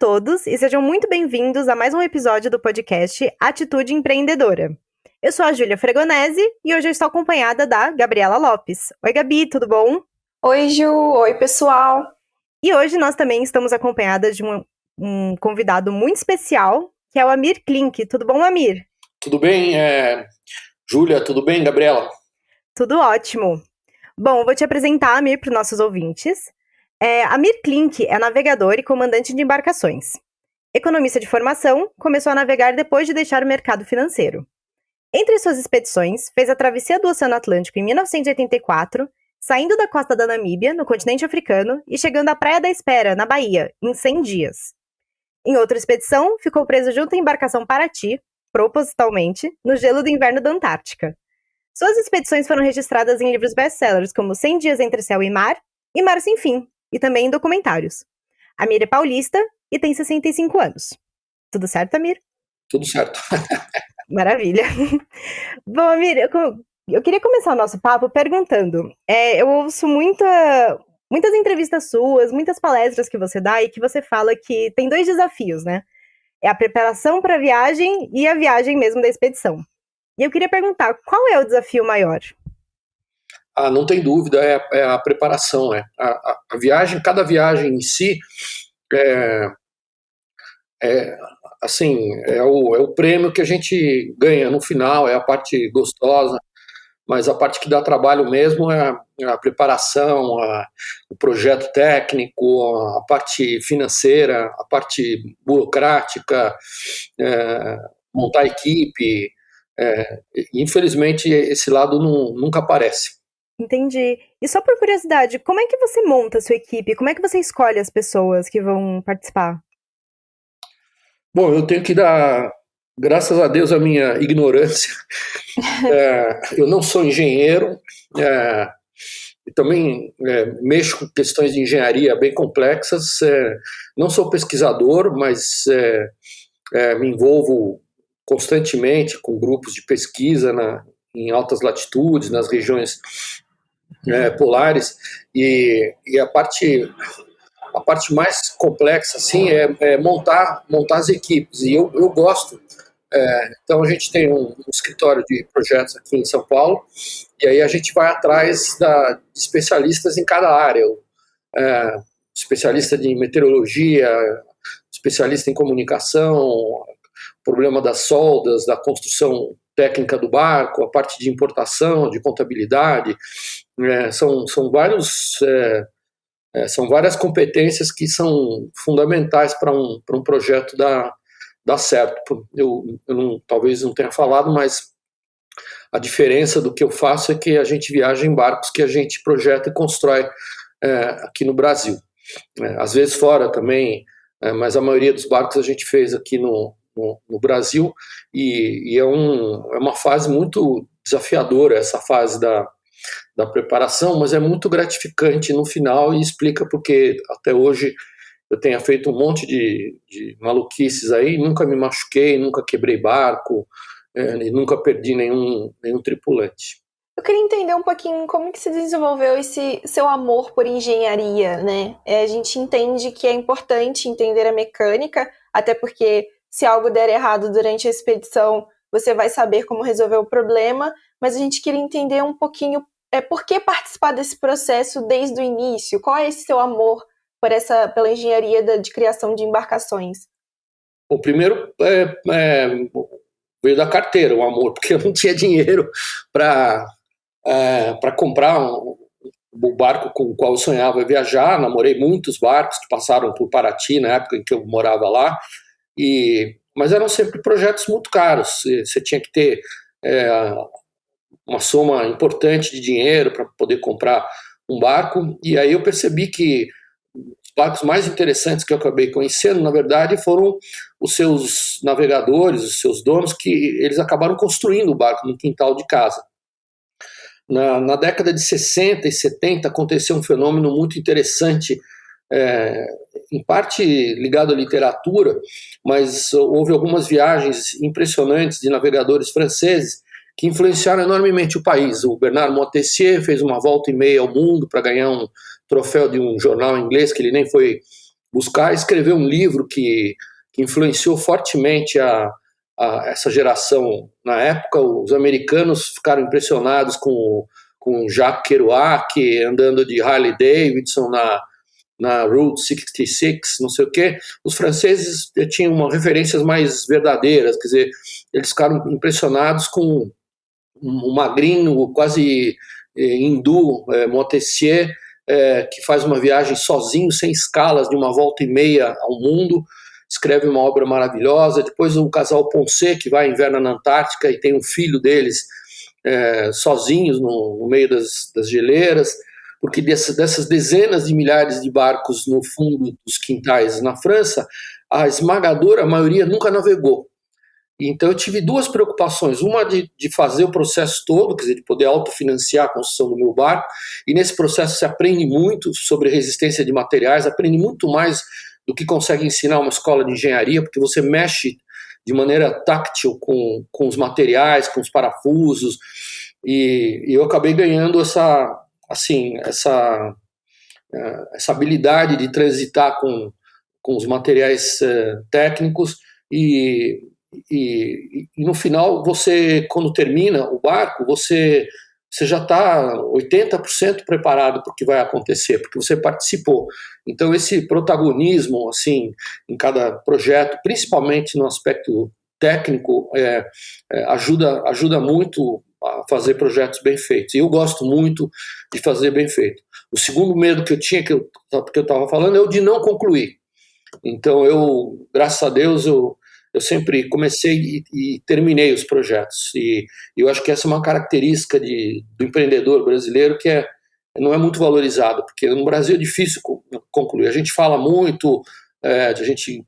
todos e sejam muito bem-vindos a mais um episódio do podcast Atitude Empreendedora. Eu sou a Júlia Fregonese e hoje eu estou acompanhada da Gabriela Lopes. Oi, Gabi, tudo bom? Oi, Ju. Oi, pessoal. E hoje nós também estamos acompanhadas de um convidado muito especial, que é o Amir Klink. Tudo bom, Amir? Tudo bem, Júlia? Tudo bem, Gabriela? Tudo ótimo. Bom, eu vou te apresentar, Amir, para os nossos ouvintes. Amir Klink é navegador e comandante de embarcações. Economista de formação, começou a navegar depois de deixar o mercado financeiro. Entre suas expedições, fez a travessia do Oceano Atlântico em 1984, saindo da costa da Namíbia, no continente africano, e chegando à Praia da Espera, na Bahia, em 100 dias. Em outra expedição, ficou preso junto à embarcação Paraty, propositalmente, no gelo do inverno da Antártica. Suas expedições foram registradas em livros best-sellers como 100 Dias Entre Céu e Mar Sem Fim, e também em documentários. Amir é paulista e tem 65 anos. Tudo certo, Amir? Tudo certo. Maravilha. Bom, Amir, eu queria começar o nosso papo perguntando. Eu ouço muitas entrevistas suas, muitas palestras que você dá e que você fala que tem dois desafios, né? É a preparação para a viagem e a viagem mesmo da expedição. E eu queria perguntar, qual é o desafio maior? Não tem dúvida, é a preparação. A viagem, cada viagem em si é o prêmio que a gente ganha no final, é a parte gostosa, mas a parte que dá trabalho mesmo é a preparação, o projeto técnico, a parte financeira, a parte burocrática, montar a equipe. Infelizmente, esse lado nunca aparece. Entendi. E só por curiosidade, como é que você monta a sua equipe? Como é que você escolhe as pessoas que vão participar? Bom, eu tenho que dar graças a Deus a minha ignorância. Eu não sou engenheiro, e também mexo com questões de engenharia bem complexas. Não sou pesquisador, mas me envolvo constantemente com grupos de pesquisa em altas latitudes, nas regiões polares, e a parte mais complexa assim, é montar as equipes, e eu gosto. Então a gente tem um escritório de projetos aqui em São Paulo, e aí a gente vai atrás de especialistas em cada área, especialista de meteorologia, especialista em comunicação, problema das soldas, da construção técnica do barco, a parte de importação, de contabilidade. São várias competências que são fundamentais para um projeto dar certo. Eu talvez não tenha falado, mas a diferença do que eu faço é que a gente viaja em barcos que a gente projeta e constrói aqui no Brasil. Às vezes fora também, mas a maioria dos barcos a gente fez aqui no Brasil, e é uma fase muito desafiadora, essa fase da preparação, mas é muito gratificante no final, e explica porque até hoje eu tenho feito um monte de maluquices aí, nunca me machuquei, nunca quebrei barco, e nunca perdi nenhum tripulante. Eu queria entender um pouquinho como que se desenvolveu esse seu amor por engenharia, né? A gente entende que é importante entender a mecânica, até porque se algo der errado durante a expedição, você vai saber como resolver o problema, mas a gente queria entender um pouquinho por que participar desse processo desde o início? Qual é esse seu amor pela engenharia de criação de embarcações? O primeiro veio da carteira, o amor, porque eu não tinha dinheiro para comprar o barco com o qual eu sonhava viajar. Namorei muitos barcos que passaram por Paraty na época em que eu morava lá, mas eram sempre projetos muito caros. Você tinha que ter uma soma importante de dinheiro para poder comprar um barco, e aí eu percebi que os barcos mais interessantes que eu acabei conhecendo, na verdade, foram os seus navegadores, os seus donos, que eles acabaram construindo o barco no quintal de casa. Na década de 60 e 70 aconteceu um fenômeno muito interessante, em parte ligado à literatura, mas houve algumas viagens impressionantes de navegadores franceses que influenciaram enormemente o país. O Bernard Moitessier fez uma volta e meia ao mundo para ganhar um troféu de um jornal inglês que ele nem foi buscar escrever um livro que influenciou fortemente essa geração. Na época, os americanos ficaram impressionados com Jacques Kerouac andando de Harley Davidson na Route 66, não sei o quê. Os franceses tinham referências mais verdadeiras, quer dizer, eles ficaram impressionados com um magrinho quase hindu, Montessier, que faz uma viagem sozinho, sem escalas, de 1,5 volta ao mundo, escreve uma obra maravilhosa. Depois o casal Poncet, que vai inverna na Antártica e tem um filho deles sozinhos no meio das geleiras, porque dessas dezenas de milhares de barcos no fundo dos quintais na França, a esmagadora maioria nunca navegou. Então eu tive duas preocupações, uma de fazer o processo todo, quer dizer, de poder autofinanciar a construção do meu barco, e nesse processo se aprende muito sobre resistência de materiais, aprende muito mais do que consegue ensinar uma escola de engenharia, porque você mexe de maneira táctil com os materiais, com os parafusos, e eu acabei ganhando essa habilidade de transitar com os materiais técnicos, e no final, você, quando termina o barco, você já está 80% preparado para o que vai acontecer, porque você participou. Então, esse protagonismo, assim, em cada projeto, principalmente no aspecto técnico, ajuda muito a fazer projetos bem feitos. E eu gosto muito de fazer bem feito. O segundo medo que eu tinha, que eu estava falando, é o de não concluir. Então, graças a Deus, eu sempre comecei e terminei os projetos. E eu acho que essa é uma característica do empreendedor brasileiro que não é muito valorizado, porque no Brasil é difícil concluir. A gente fala muito, a gente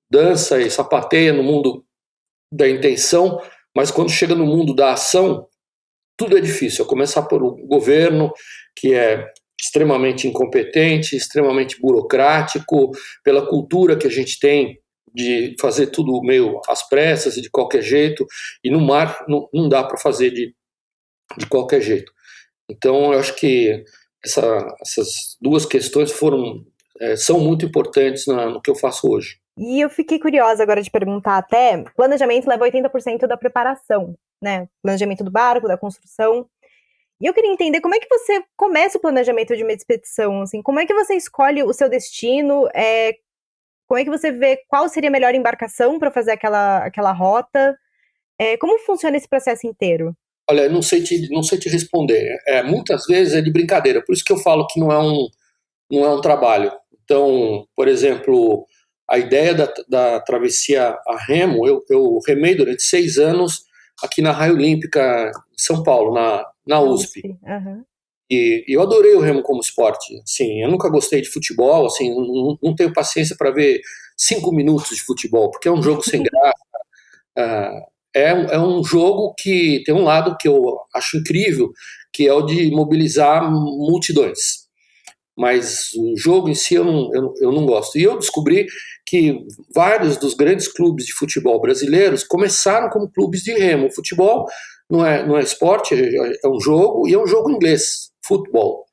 dança e sapateia no mundo da intenção, mas quando chega no mundo da ação, tudo é difícil. A começar por o governo, que é extremamente incompetente, extremamente burocrático, pela cultura que a gente tem de fazer tudo meio às pressas e de qualquer jeito, e no mar não dá para fazer de qualquer jeito. Então, eu acho que essas duas questões são muito importantes no que eu faço hoje. E eu fiquei curiosa agora de perguntar até, planejamento leva 80% da preparação, né? Planejamento do barco, da construção. E eu queria entender como é que você começa o planejamento de uma expedição, assim, como é que você escolhe o seu destino, como é que você vê qual seria a melhor embarcação para fazer aquela rota, como funciona esse processo inteiro? Olha, não sei te responder. Muitas vezes é de brincadeira, por isso que eu falo que não é um trabalho. Então, por exemplo, a ideia da travessia a remo, eu remei durante 6 anos aqui na Raia Olímpica, em São Paulo, na USP. Uhum. E eu adorei o remo como esporte. Assim, eu nunca gostei de futebol, assim, não tenho paciência para ver 5 minutos de futebol, porque é um jogo sem graça. É um jogo que tem um lado que eu acho incrível, que é o de mobilizar multidões. Mas o jogo em si eu não gosto. E eu descobri que vários dos grandes clubes de futebol brasileiros começaram como clubes de remo. O futebol não é esporte, é um jogo, e é um jogo inglês, futebol.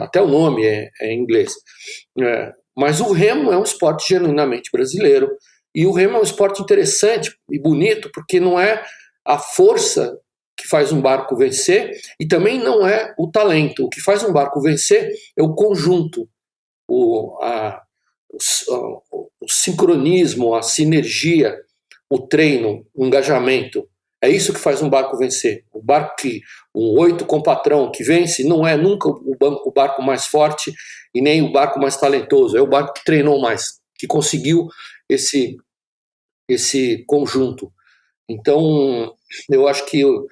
Até o nome é em inglês. Mas o remo é um esporte genuinamente brasileiro. E o remo é um esporte interessante e bonito, porque não é a força que faz um barco vencer, e também não é o talento. O que faz um barco vencer é o conjunto, o sincronismo, a sinergia, o treino, o engajamento. É isso que faz um barco vencer. Um 8 com patrão que vence não é nunca o barco mais forte e nem o barco mais talentoso, é o barco que treinou mais, que conseguiu esse conjunto. Então, eu acho que eu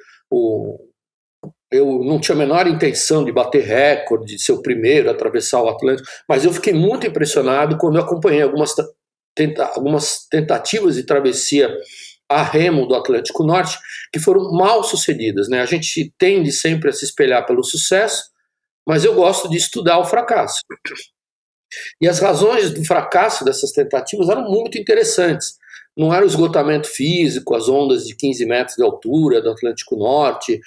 não tinha a menor intenção de bater recorde, de ser o primeiro a atravessar o Atlântico, mas eu fiquei muito impressionado quando eu acompanhei algumas tentativas de travessia a remo do Atlântico Norte, que foram mal sucedidas, né? A gente tende sempre a se espelhar pelo sucesso, mas eu gosto de estudar o fracasso. E as razões do fracasso dessas tentativas eram muito interessantes. Não era o esgotamento físico, as ondas de 15 metros de altura do Atlântico Norte,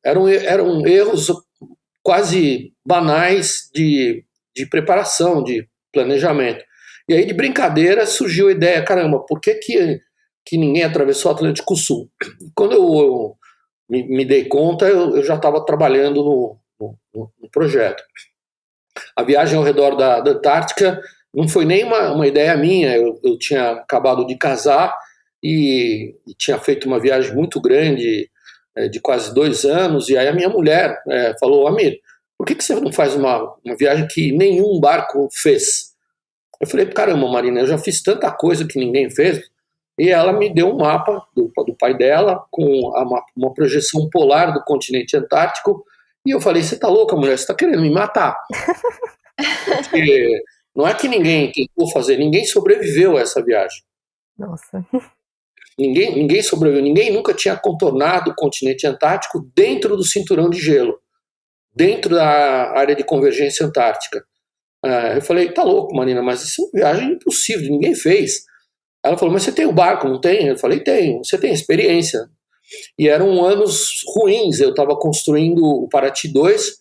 eram erros quase banais de preparação, de planejamento. E aí, de brincadeira, surgiu a ideia, caramba, por que ninguém atravessou o Atlântico Sul? E quando eu me dei conta, eu já estava trabalhando no projeto. A viagem ao redor da Antártica não foi nem uma ideia minha, eu tinha acabado de casar e tinha feito uma viagem muito grande, de quase 2 anos, e aí a minha mulher falou, Amir, por que você não faz uma viagem que nenhum barco fez? Eu falei, caramba, Marina, eu já fiz tanta coisa que ninguém fez. E ela me deu um mapa do pai dela, com uma projeção polar do continente antártico, e eu falei, você tá louca, mulher, você tá querendo me matar. Porque não é que ninguém tentou fazer, ninguém sobreviveu a essa viagem. Nossa. Ninguém sobreviveu, ninguém nunca tinha contornado o continente antártico dentro do cinturão de gelo, dentro da área de convergência antártica. Eu falei, tá louco, Marina, mas isso é uma viagem impossível, ninguém fez. Ela falou, mas você tem o barco, não tem? Eu falei, tenho. Você tem experiência. E eram anos ruins, eu estava construindo o Paraty 2,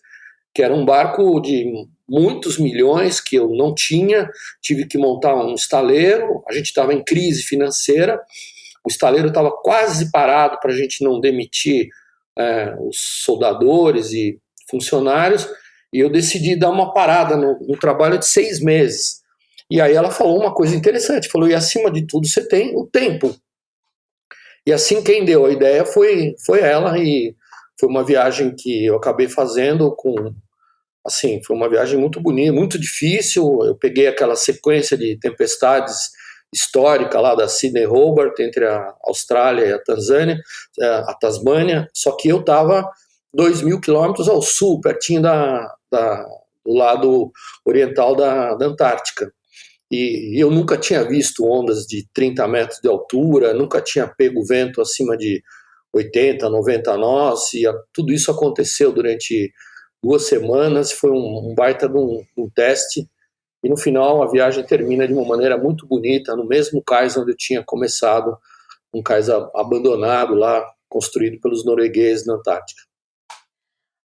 que era um barco de muitos milhões que eu não tinha, tive que montar um estaleiro, a gente estava em crise financeira, o estaleiro estava quase parado para a gente não demitir os soldadores e funcionários, e eu decidi dar uma parada no trabalho de 6 meses. E aí ela falou uma coisa interessante, falou, e acima de tudo você tem o tempo. E assim quem deu a ideia foi ela, e foi uma viagem que eu acabei fazendo foi uma viagem muito bonita, muito difícil, eu peguei aquela sequência de tempestades histórica lá da Sydney Hobart, entre a Austrália e a Tanzânia, a Tasmânia, só que eu estava 2.000 quilômetros ao sul, pertinho do lado oriental da Antártica. E eu nunca tinha visto ondas de 30 metros de altura, nunca tinha pego vento acima de 80, 90 nós, e tudo isso aconteceu durante 2 semanas, foi um baita de um teste, e no final a viagem termina de uma maneira muito bonita, no mesmo cais onde eu tinha começado, um cais abandonado lá, construído pelos noruegueses na Antártica.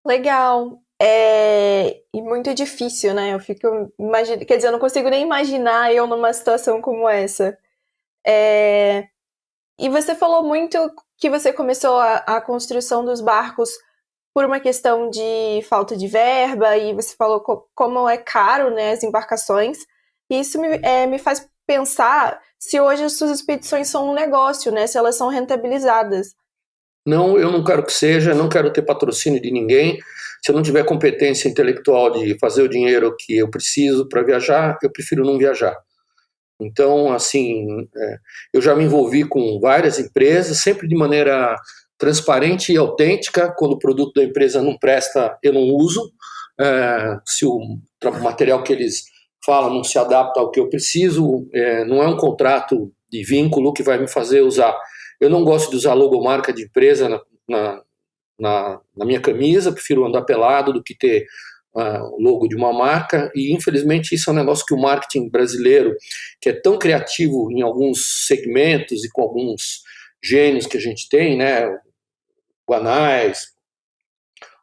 Legal. E muito difícil, né? Eu fico imaginando, quer dizer, eu não consigo nem imaginar eu numa situação como essa. E você falou muito que você começou a construção dos barcos por uma questão de falta de verba, e você falou como é caro, né, as embarcações. E isso me faz pensar se hoje as suas expedições são um negócio, né? Se elas são rentabilizadas. Não, eu não quero que seja, não quero ter patrocínio de ninguém. Se eu não tiver competência intelectual de fazer o dinheiro que eu preciso para viajar, eu prefiro não viajar. Então, assim, eu já me envolvi com várias empresas, sempre de maneira transparente e autêntica. Quando o produto da empresa não presta, eu não uso. Se o material que eles falam não se adapta ao que eu preciso, não é um contrato de vínculo que vai me fazer usar. Eu não gosto de usar logomarca de empresa na minha camisa, prefiro andar pelado do que ter o logo de uma marca, e infelizmente isso é um negócio que o marketing brasileiro, que é tão criativo em alguns segmentos e com alguns gênios que a gente tem, né, Guanais,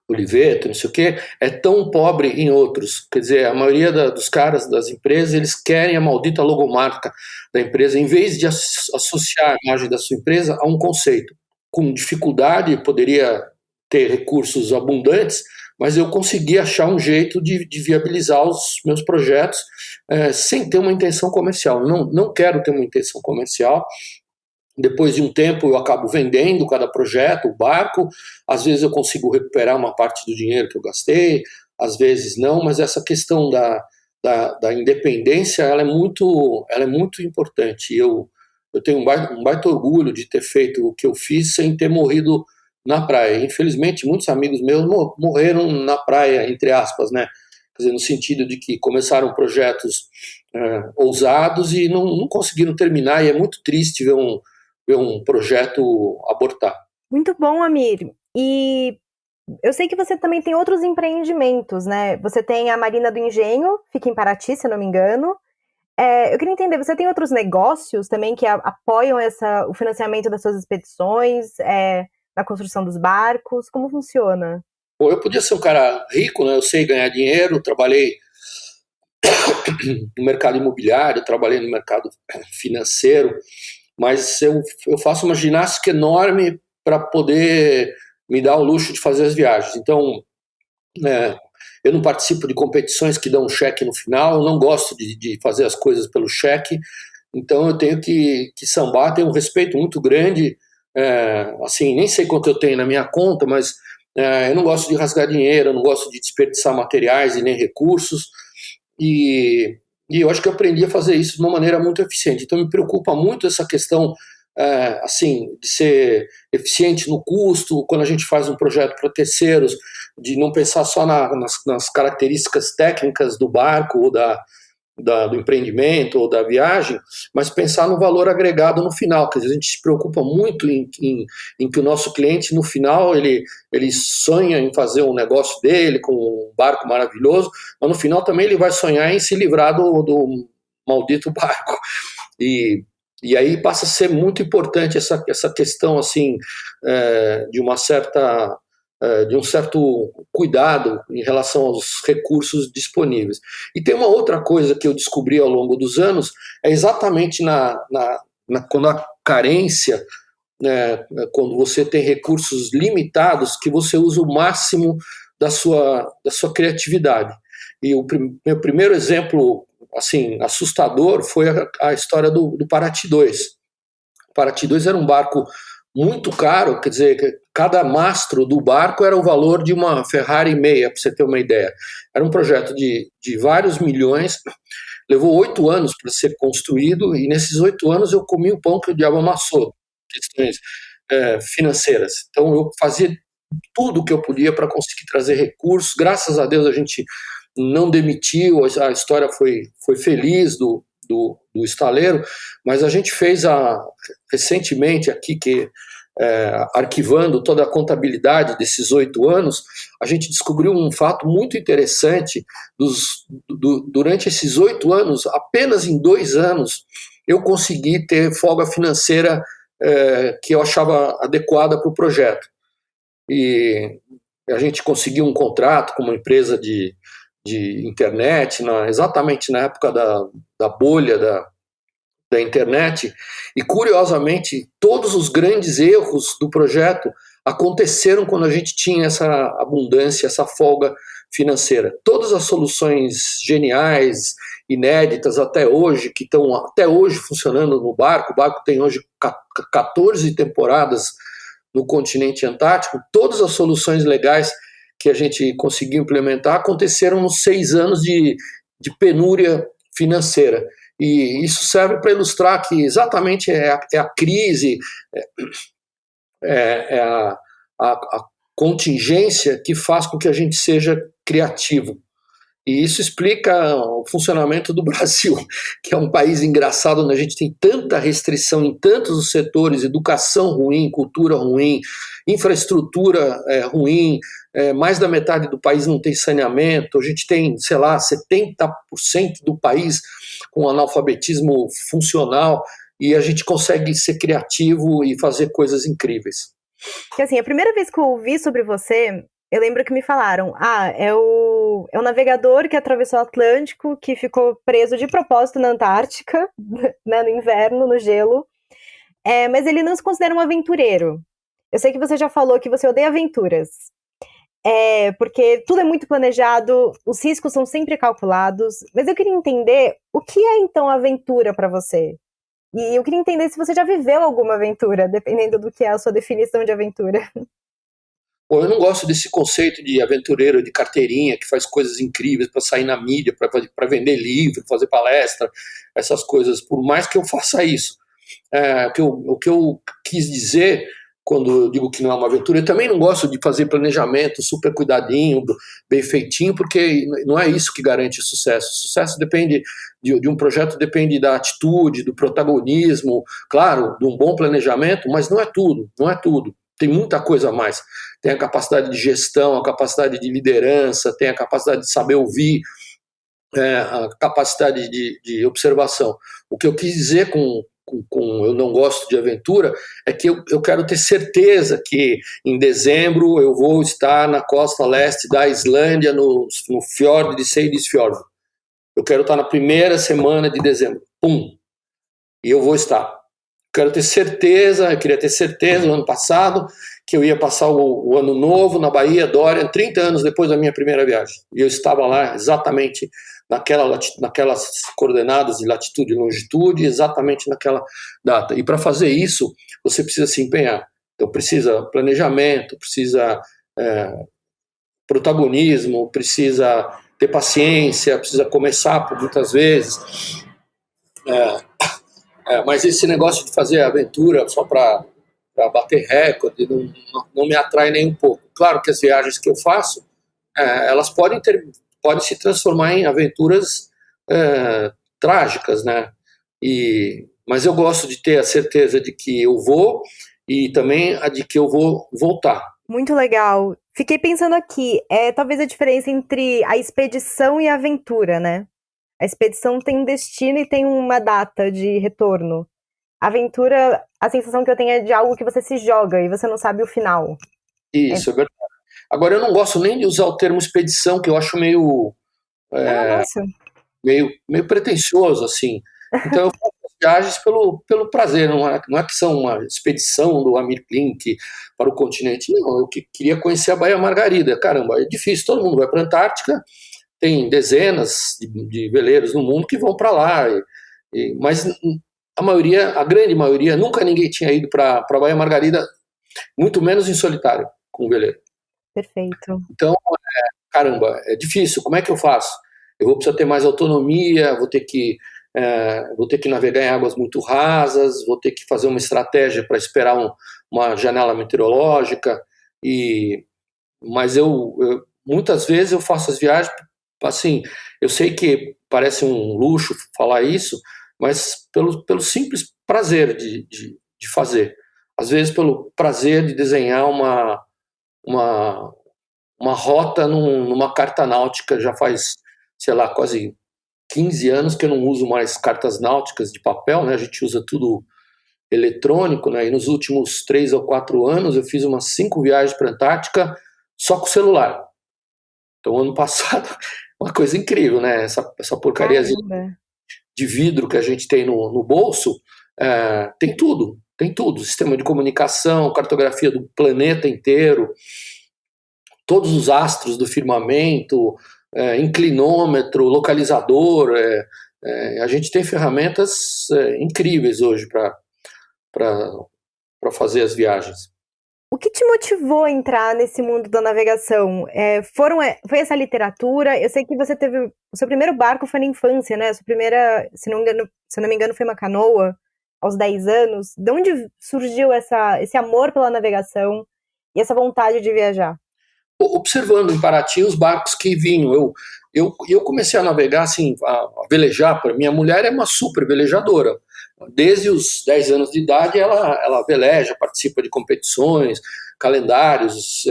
Oliveto, não sei o quê, é tão pobre em outros. Quer dizer, a maioria dos caras das empresas, eles querem a maldita logomarca da empresa, em vez de associar a imagem da sua empresa a um conceito. Com dificuldade, poderia ter recursos abundantes, mas eu consegui achar um jeito de viabilizar os meus projetos sem ter uma intenção comercial. Não quero ter uma intenção comercial. Depois de um tempo eu acabo vendendo cada projeto, o barco, às vezes eu consigo recuperar uma parte do dinheiro que eu gastei, às vezes não, mas essa questão da independência, ela é muito importante. Eu tenho um baita orgulho de ter feito o que eu fiz sem ter morrido na praia. Infelizmente, muitos amigos meus morreram na praia, entre aspas, né? Quer dizer, no sentido de que começaram projetos ousados e não conseguiram terminar, e é muito triste ver um projeto abortar. Muito bom, Amir. E eu sei que você também tem outros empreendimentos, né? Você tem a Marina do Engenho, fica em Paraty, se eu não me engano. Eu queria entender, você tem outros negócios também que apoiam o financiamento das suas expedições, na construção dos barcos? Como funciona? Bom, eu podia ser um cara rico, né? Eu sei ganhar dinheiro, trabalhei no mercado imobiliário, trabalhei no mercado financeiro, mas eu faço uma ginástica enorme para poder me dar o luxo de fazer as viagens. Então, eu não participo de competições que dão um cheque no final, eu não gosto de fazer as coisas pelo cheque, então eu tenho que sambar, tenho um respeito muito grande, assim, nem sei quanto eu tenho na minha conta, mas eu não gosto de rasgar dinheiro, eu não gosto de desperdiçar materiais e nem recursos, e eu acho que eu aprendi a fazer isso de uma maneira muito eficiente. Então me preocupa muito essa questão assim, de ser eficiente no custo, quando a gente faz um projeto para terceiros, de não pensar só nas características técnicas do barco ou do empreendimento ou da viagem, mas pensar no valor agregado no final. Quer dizer, a gente se preocupa muito em que o nosso cliente, no final, ele sonha em fazer um negócio dele com um barco maravilhoso, mas no final também ele vai sonhar em se livrar do maldito barco. E aí passa a ser muito importante essa questão assim, de um certo cuidado em relação aos recursos disponíveis. E tem uma outra coisa que eu descobri ao longo dos anos, é exatamente quando a carência, né, quando você tem recursos limitados, que você usa o máximo da sua criatividade. E o meu primeiro exemplo assim, assustador foi a história do Paraty 2. O Paraty 2 era um barco muito caro, quer dizer, cada mastro do barco era o valor de uma Ferrari meia, para você ter uma ideia. Era um projeto de vários milhões, levou 8 anos para ser construído, e nesses 8 anos eu comi o pão que o diabo amassou, questões financeiras. Então eu fazia tudo o que eu podia para conseguir trazer recursos, graças a Deus a gente não demitiu, a história foi feliz do estaleiro, mas a gente fez recentemente aqui, arquivando toda a contabilidade desses 8 anos, a gente descobriu um fato muito interessante. Durante esses 8 anos, apenas em 2 anos, eu consegui ter folga financeira que eu achava adequada para o projeto. E a gente conseguiu um contrato com uma empresa de internet, exatamente na época da bolha da internet, e curiosamente todos os grandes erros do projeto aconteceram quando a gente tinha essa abundância, essa folga financeira. Todas as soluções geniais, inéditas até hoje, que estão até hoje funcionando no barco, o barco tem hoje 14 temporadas no continente antártico, todas as soluções legais que a gente conseguiu implementar aconteceram nos 6 anos de penúria financeira. E isso serve para ilustrar que exatamente é a crise, a contingência que faz com que a gente seja criativo. E isso explica o funcionamento do Brasil, que é um país engraçado, onde a gente tem tanta restrição em tantos os setores, educação ruim, cultura ruim, infraestrutura ruim, mais da metade do país não tem saneamento, a gente tem, sei lá, 70% do país com analfabetismo funcional, e a gente consegue ser criativo e fazer coisas incríveis. Porque assim, a primeira vez que eu ouvi sobre você, eu lembro que me falaram, é o navegador que atravessou o Atlântico, que ficou preso de propósito na Antártica, né, no inverno, no gelo, mas ele não se considera um aventureiro. Eu sei que você já falou que você odeia aventuras, porque tudo é muito planejado, os riscos são sempre calculados, mas eu queria entender o que é então aventura para você? E eu queria entender se você já viveu alguma aventura, dependendo do que é a sua definição de aventura. Bom, eu não gosto desse conceito de aventureiro de carteirinha que faz coisas incríveis para sair na mídia, para vender livro, fazer palestra, essas coisas, por mais que eu faça isso. O que eu quis dizer quando eu digo que não é uma aventura, eu também não gosto de fazer planejamento super cuidadinho, bem feitinho, porque não é isso que garante o sucesso. O sucesso depende de um projeto, depende da atitude, do protagonismo, claro, de um bom planejamento, mas não é tudo, não é tudo. Tem muita coisa a mais. Tem a capacidade de gestão, a capacidade de liderança, tem a capacidade de saber ouvir, a capacidade de observação. O que eu quis dizer com eu não gosto de aventura, é que eu quero ter certeza que em dezembro eu vou estar na costa leste da Islândia, no fiord de Seyðisfjörður. Eu quero estar na primeira semana de dezembro. Pum! E eu vou estar. Quero ter certeza, eu queria ter certeza no ano passado que eu ia passar o ano novo na Bahia, Dorian, 30 anos depois da minha primeira viagem. E eu estava lá exatamente naquelas coordenadas de latitude e longitude, exatamente naquela data. E para fazer isso, você precisa se empenhar. Então precisa planejamento, precisa protagonismo, precisa ter paciência, precisa começar por muitas vezes. Mas esse negócio de fazer aventura só para bater recorde não me atrai nem um pouco. Claro que as viagens que eu faço, elas podem se transformar em aventuras trágicas, né? Mas eu gosto de ter a certeza de que eu vou e também a de que eu vou voltar. Muito legal. Fiquei pensando aqui, talvez a diferença entre a expedição e a aventura, né? A expedição tem um destino e tem uma data de retorno. A aventura, a sensação que eu tenho é de algo que você se joga e você não sabe o final. Isso, é verdade. Agora, eu não gosto nem de usar o termo expedição, que eu acho meio pretensioso, assim. Então, eu faço as viagens pelo prazer, não é que são uma expedição do Amir Klink para o continente, não. Eu queria conhecer a Baía Margarida. Caramba, é difícil, todo mundo vai para a Antártica, tem dezenas de veleiros no mundo que vão para lá, mas a grande maioria, nunca ninguém tinha ido para a Baía Margarida, muito menos em solitário, com o veleiro. Perfeito. Então, caramba, é difícil, como é que eu faço? Eu vou precisar ter mais autonomia, vou ter que navegar em águas muito rasas, vou ter que fazer uma estratégia para esperar uma janela meteorológica, mas muitas vezes eu faço as viagens, assim, eu sei que parece um luxo falar isso, mas pelo simples prazer de fazer. Às vezes pelo prazer de desenhar uma rota numa carta náutica. Já faz, sei lá, quase 15 anos que eu não uso mais cartas náuticas de papel, né? A gente usa tudo eletrônico, né? E nos últimos 3 ou 4 anos eu fiz umas 5 viagens para a Antártica só com o celular. Então, ano passado, uma coisa incrível, né? Essa porcaria de vidro que a gente tem no bolso, tem tudo. Sistema de comunicação, cartografia do planeta inteiro, todos os astros do firmamento, inclinômetro, localizador. A gente tem ferramentas incríveis hoje para fazer as viagens. O que te motivou a entrar nesse mundo da navegação? Foi essa literatura? Eu sei que você teve... O seu primeiro barco foi na infância, né? A sua primeira, se não me engano, foi uma canoa, aos 10 anos. De onde surgiu esse amor pela navegação e essa vontade de viajar? Observando em Paraty os barcos que vinham. Eu comecei a navegar, assim, a velejar. Minha mulher é uma super velejadora. Desde os 10 anos de idade ela veleja, participa de competições, calendários,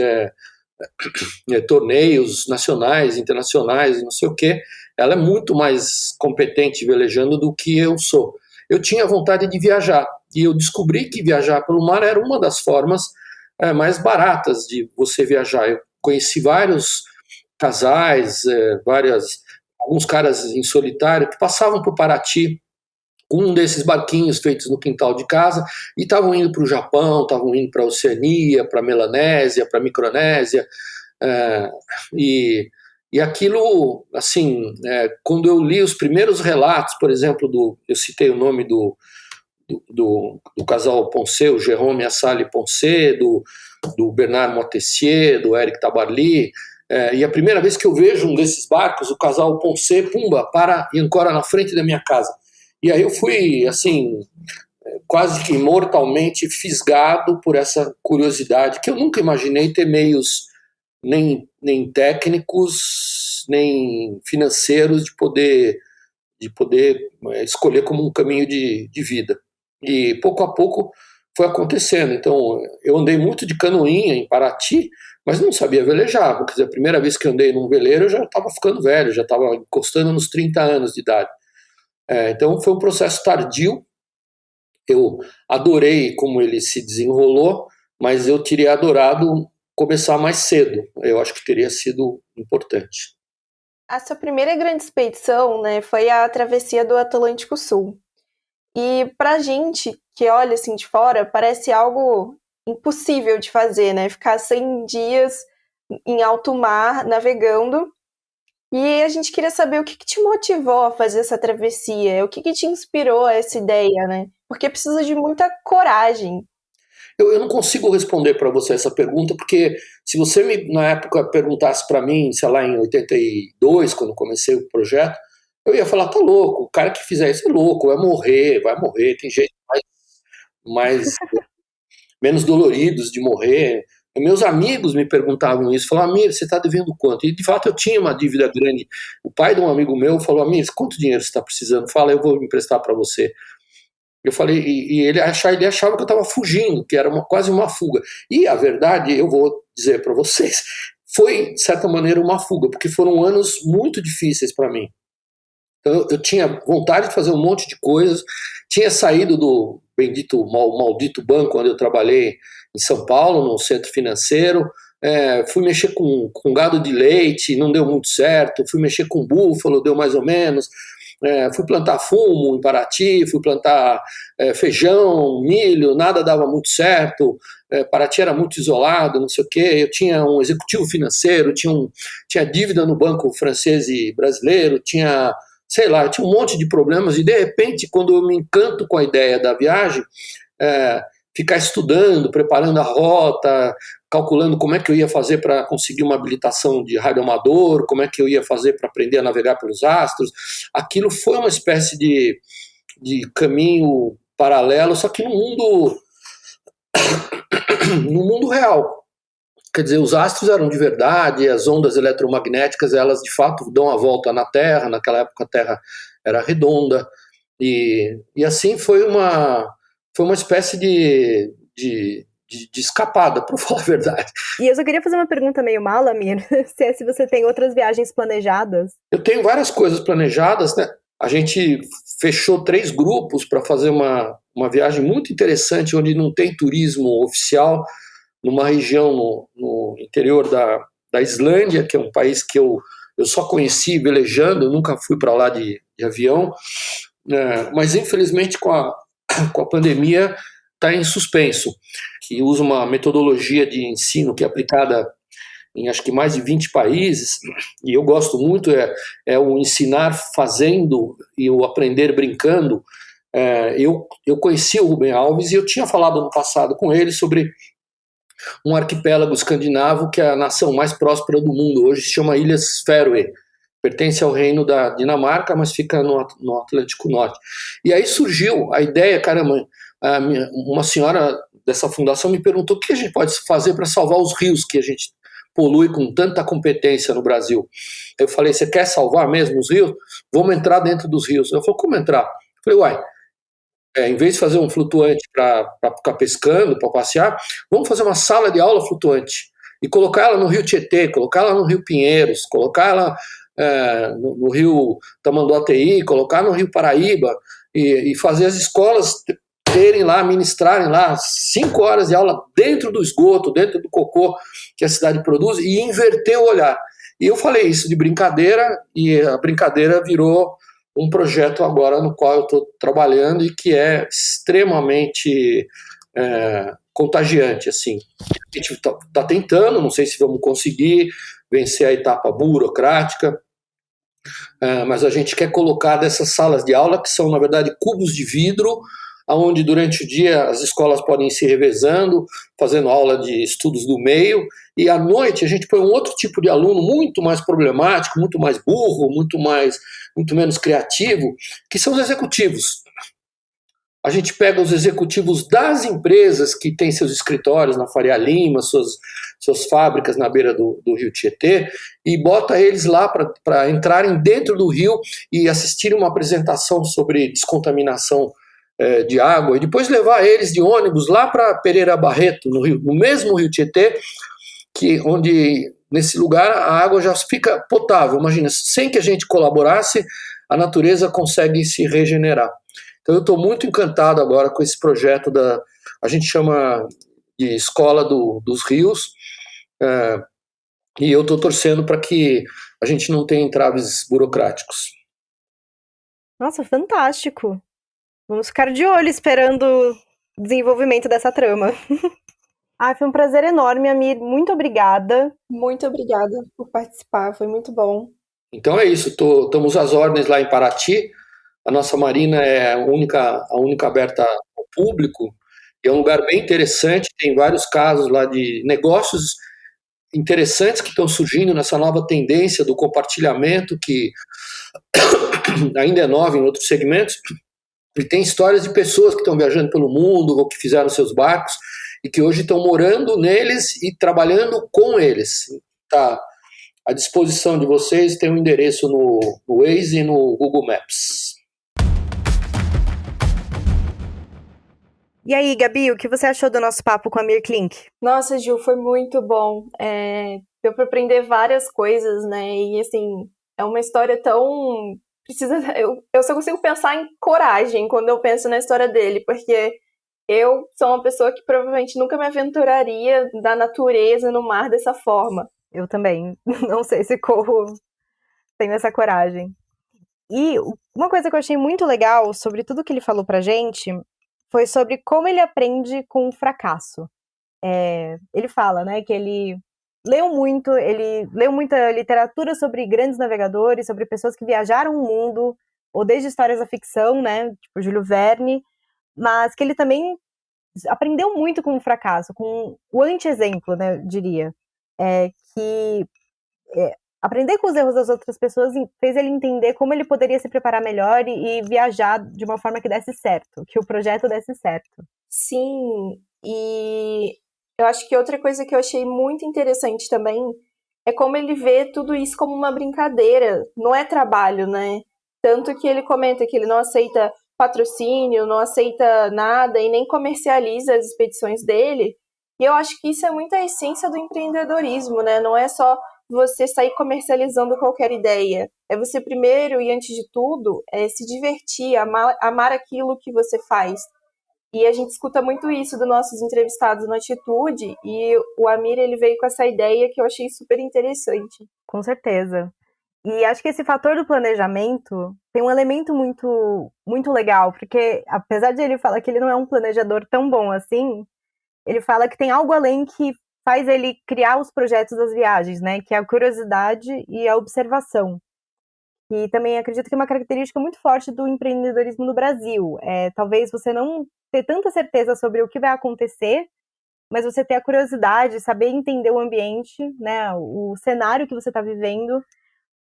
torneios nacionais, internacionais e não sei o quê. Ela é muito mais competente velejando do que eu sou. Eu tinha vontade de viajar e eu descobri que viajar pelo mar era uma das formas mais baratas de você viajar. Eu conheci vários casais, alguns caras em solitário que passavam por Paraty com um desses barquinhos feitos no quintal de casa e estavam indo para o Japão, estavam indo para a Oceania, para a Melanésia, para a Micronésia, e aquilo, assim, quando eu li os primeiros relatos, por exemplo, eu citei o nome do casal Poncet, o Jérôme Assali Poncet, do Bernard Moitessier, do Eric Tabarly, e a primeira vez que eu vejo um desses barcos, o casal Poncet, pumba, para e ancora na frente da minha casa. E aí eu fui, assim, quase que mortalmente fisgado por essa curiosidade, que eu nunca imaginei ter meios nem técnicos, nem financeiros de poder escolher como um caminho de vida. E pouco a pouco foi acontecendo. Então, eu andei muito de canoinha em Paraty, mas não sabia velejar. Quer dizer, a primeira vez que eu andei num veleiro eu já estava ficando velho, já estava encostando nos 30 anos de idade. Então foi um processo tardio, Eu adorei como ele se desenrolou, mas eu teria adorado começar mais cedo. Eu acho que teria sido importante. A sua primeira grande expedição, né, foi a travessia do Atlântico Sul. E pra gente que olha assim de fora, parece algo impossível de fazer, né? Ficar 100 dias em alto mar navegando. E a gente queria saber o que te motivou a fazer essa travessia, o que te inspirou a essa ideia, né? Porque precisa de muita coragem. Eu não consigo responder para você essa pergunta, porque se você na época perguntasse para mim, sei lá, em 82, quando comecei o projeto, eu ia falar, tá louco, o cara que fizer isso é louco, vai morrer, tem jeito mais menos doloridos de morrer. E meus amigos me perguntavam isso, falavam, Amir, você está devendo quanto? E de fato eu tinha uma dívida grande. O pai de um amigo meu falou, Amir, quanto dinheiro você está precisando? Fala, eu vou emprestar para você. Eu falei, e ele achava que eu estava fugindo, que era quase uma fuga. E a verdade, eu vou dizer para vocês, foi, de certa maneira, uma fuga, porque foram anos muito difíceis para mim. Então, eu tinha vontade de fazer um monte de coisas, tinha saído do maldito banco onde eu trabalhei em São Paulo, no centro financeiro, fui mexer com gado de leite, não deu muito certo, fui mexer com búfalo, deu mais ou menos, fui plantar fumo em Paraty, fui plantar feijão, milho, nada dava muito certo, Paraty era muito isolado, não sei o quê, eu tinha um executivo financeiro, tinha dívida no banco francês e brasileiro, sei lá, tinha um monte de problemas, e de repente, quando eu me encanto com a ideia da viagem, ficar estudando, preparando a rota, calculando como é que eu ia fazer para conseguir uma habilitação de radioamador, como é que eu ia fazer para aprender a navegar pelos astros, aquilo foi uma espécie de caminho paralelo, só que no mundo real. Quer dizer, os astros eram de verdade, as ondas eletromagnéticas, elas de fato dão a volta na Terra, naquela época a Terra era redonda, e assim foi uma espécie de escapada, para falar a verdade. E eu só queria fazer uma pergunta meio mala, Amir, se você tem outras viagens planejadas. Eu tenho várias coisas planejadas, né? A gente fechou 3 grupos para fazer uma viagem muito interessante, onde não tem turismo oficial, numa região no interior da Islândia, que é um país que eu só conheci velejando, eu nunca fui para lá de avião, mas infelizmente com a pandemia está em suspenso, que usa uma metodologia de ensino que é aplicada em acho que mais de 20 países, e eu gosto muito, é o ensinar fazendo e o aprender brincando. Eu conheci o Rubem Alves e eu tinha falado no passado com ele sobre um arquipélago escandinavo que é a nação mais próspera do mundo, hoje se chama Ilhas Faroe, pertence ao reino da Dinamarca, mas fica no Atlântico Norte. E aí surgiu a ideia, caramba, uma senhora dessa fundação me perguntou o que a gente pode fazer para salvar os rios que a gente polui com tanta competência no Brasil. Eu falei, você quer salvar mesmo os rios? Vamos entrar dentro dos rios. Ela falou, como entrar? Eu falei, em vez de fazer um flutuante para ficar pescando, para passear, vamos fazer uma sala de aula flutuante e colocar ela no Rio Tietê, colocar ela no Rio Pinheiros, colocar ela no Rio Tamanduateí, colocar no Rio Paraíba e fazer as escolas terem lá, ministrarem lá 5 horas de aula dentro do esgoto, dentro do cocô que a cidade produz e inverter o olhar. E eu falei isso de brincadeira e a brincadeira virou um projeto agora no qual eu estou trabalhando e que é extremamente contagiante. Assim. A gente está tentando, não sei se vamos conseguir vencer a etapa burocrática, mas a gente quer colocar dessas salas de aula, que são, na verdade, cubos de vidro, onde durante o dia as escolas podem ir se revezando, fazendo aula de estudos do meio, e à noite a gente põe um outro tipo de aluno muito mais problemático, muito mais burro, muito menos criativo, que são os executivos. A gente pega os executivos das empresas que têm seus escritórios na Faria Lima, suas fábricas na beira do Rio Tietê, e bota eles lá para entrarem dentro do rio e assistirem uma apresentação sobre descontaminação de água, e depois levar eles de ônibus lá para Pereira Barreto, no mesmo Rio Tietê, onde nesse lugar a água já fica potável. Imagina, sem que a gente colaborasse, a natureza consegue se regenerar. Então eu estou muito encantado agora com esse projeto a gente chama de Escola dos Rios, e eu estou torcendo para que a gente não tenha entraves burocráticos. Nossa, fantástico. Vamos ficar de olho esperando o desenvolvimento dessa trama. Foi um prazer enorme, Amir. Muito obrigada. Muito obrigada por participar, foi muito bom. Então é isso, estamos às ordens lá em Paraty. A nossa marina é a única aberta ao público. É um lugar bem interessante, tem vários casos lá de negócios interessantes que estão surgindo nessa nova tendência do compartilhamento, que ainda é nova em outros segmentos. E tem histórias de pessoas que estão viajando pelo mundo ou que fizeram seus barcos e que hoje estão morando neles e trabalhando com eles. Tá à disposição de vocês, tem um endereço no Waze e no Google Maps. E aí, Gabi, o que você achou do nosso papo com a Amir Klink? Nossa, Ju, foi muito bom. Deu para aprender várias coisas, né? E assim, é uma história tão... Eu só consigo pensar em coragem quando eu penso na história dele, porque eu sou uma pessoa que provavelmente nunca me aventuraria da natureza no mar dessa forma. Eu também. Não sei se tenho essa coragem. E uma coisa que eu achei muito legal sobre tudo que ele falou pra gente foi sobre como ele aprende com o fracasso. Ele fala, né, que ele leu muita literatura sobre grandes navegadores, sobre pessoas que viajaram o mundo, ou desde histórias da ficção, né, tipo Júlio Verne, mas que ele também aprendeu muito com o fracasso, com o anti-exemplo, né, eu diria. Aprender com os erros das outras pessoas fez ele entender como ele poderia se preparar melhor e viajar de uma forma que desse certo, que o projeto desse certo. Sim, e eu acho que outra coisa que eu achei muito interessante também é como ele vê tudo isso como uma brincadeira, não é trabalho, né? Tanto que ele comenta que ele não aceita patrocínio, não aceita nada e nem comercializa as expedições dele. E eu acho que isso é muito a essência do empreendedorismo, né? Não é só você sair comercializando qualquer ideia. É você primeiro e antes de tudo se divertir, amar aquilo que você faz. E a gente escuta muito isso dos nossos entrevistados no Atitude, e o Amir ele veio com essa ideia que eu achei super interessante. Com certeza. E acho que esse fator do planejamento tem um elemento muito, muito legal, porque apesar de ele falar que ele não é um planejador tão bom assim, ele fala que tem algo além que faz ele criar os projetos das viagens, né? Que é a curiosidade e a observação. E também acredito que é uma característica muito forte do empreendedorismo no Brasil. Talvez você não ter tanta certeza sobre o que vai acontecer, mas você ter a curiosidade, saber entender o ambiente, né? O cenário que você está vivendo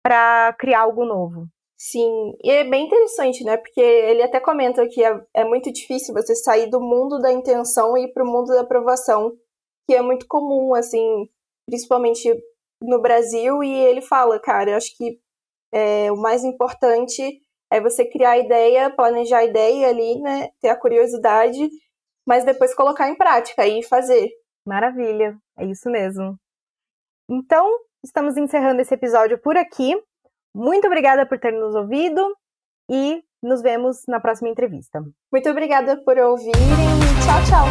para criar algo novo. Sim, e é bem interessante, né? Porque ele até comenta que é muito difícil você sair do mundo da intenção e ir para o mundo da aprovação, que é muito comum, assim, principalmente no Brasil, e ele fala, cara, eu acho que o mais importante é você criar a ideia, planejar a ideia ali, né, ter a curiosidade, mas depois colocar em prática e fazer. Maravilha, é isso mesmo. Então, estamos encerrando esse episódio por aqui. Muito obrigada por ter nos ouvido e nos vemos na próxima entrevista. Muito obrigada por ouvirem e tchau, tchau!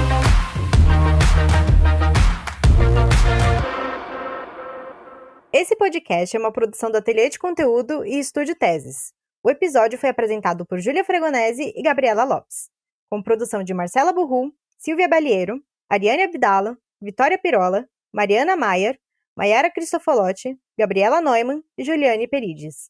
Esse podcast é uma produção do Ateliê de Conteúdo e Estúdio Teses. O episódio foi apresentado por Júlia Fregonese e Gabriela Lopes, com produção de Marcela Burru, Silvia Balieiro, Ariane Abdala, Vitória Pirola, Mariana Maier, Maiara Cristofolotti, Gabriela Neumann e Juliane Perides.